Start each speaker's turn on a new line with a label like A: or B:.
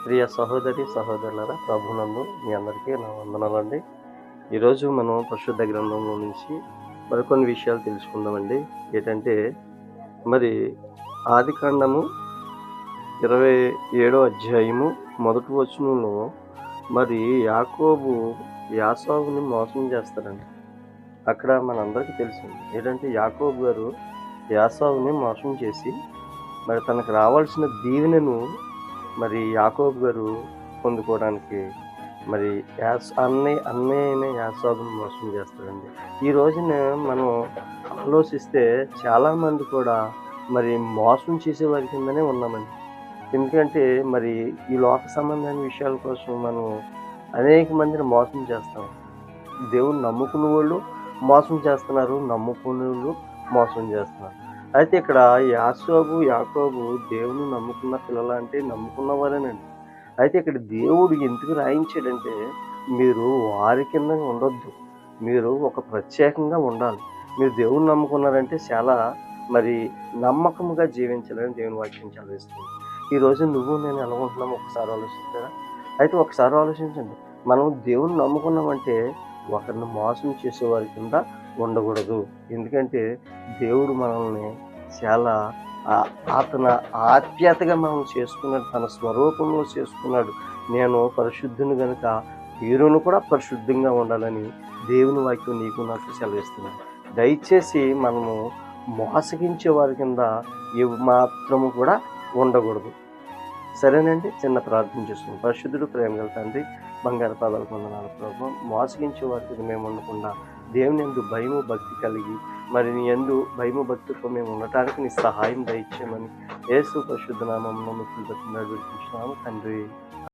A: ప్రియ సహోదరి సహోదరులారా, ప్రభునందు మీ అందరికీ నా వందనాలండి. ఈరోజు మనం పరిశుద్ధ గ్రంథంలో నుంచి మరికొన్ని విషయాలు తెలుసుకుందామండి. ఏంటంటే మరి ఆదికాండము 27వ అధ్యాయము మొదటి వచనంలో మరి యాకోబు యాసావుని మోసం చేస్తాడండి. అక్కడ మనందరికీ తెలిసింది ఏంటంటే యాకోబు గారు యాసావుని మోసం చేసి మరి తనకు రావాల్సిన దీవెనను మరి యాకోబు గారు పొందుకోవడానికి మరి అన్నయ్యనే యాకోబుని మోసం చేస్తాడండి. ఈ రోజున మనం ఆలోచిస్తే చాలామంది కూడా మరి మోసం చేసే వారి కిందనే ఉన్నామండి. ఎందుకంటే మరి ఈ లోక సంబంధమైన విషయాల కోసం మనం అనేక మందిని మోసం చేస్తాం. దేవుని నమ్ముకున్న వాళ్ళు మోసం చేస్తున్నారు, నమ్ముకున్నోళ్ళు మోసం చేస్తున్నారు. అయితే ఇక్కడ యాకోబు దేవుని నమ్ముకున్న పిల్లలంటే నమ్ముకున్న వారేనండి. అయితే ఇక్కడ దేవుడు ఎందుకు రాయించాడంటే, మీరు వారి కింద ఉండొద్దు. మీరు ఒక ప్రత్యేకంగా ఉండాలి. మీరు దేవుడిని నమ్ముకున్నారంటే చాలా మరి నమ్మకముగా జీవించాలని దేవుని వాక్యం సెలవిస్తుంది. ఈరోజు నువ్వు నేను ఎలా ఉంటున్నామో ఒకసారి ఆలోచిస్తారా? అయితే ఒకసారి ఆలోచించండి. మనం దేవుడిని నమ్ముకున్నామంటే ఒకరిని మోసం చేసేవారి కింద ఉండకూడదు. ఎందుకంటే దేవుడు మనల్ని చాలా అతని ఆప్యాయతగా మనం చేసుకున్నాడు, తన స్వరూపంలో చేసుకున్నాడు. నేను పరిశుద్ధుని గనుక వీరును కూడా పరిశుద్ధంగా ఉండాలని దేవుని వాక్యం నీకు నాకు సెలవిస్తున్నాను. దయచేసి మనము మోసగించే వారి కింద మాత్రము కూడా ఉండకూడదు. సరేనండి, చిన్న ప్రార్థన చేసుకున్నాం. పరిశుద్ధుడు, ప్రేమగల తండ్రి, బంగారు పాదాలకు వందనాలు ప్రభువా. మోసగించే వారికి మేము ఉండకుండా దేవుని యందు భయము భక్తి కలిగి మరి నీ యందు భయము భక్తితో మేము ఉండటానికి నీ సహాయం దయచేయమని యేసు పరిశుద్ధ నామమున మిక్కులు బతిమలాడి వేడుకుంటున్నాము తండ్రి.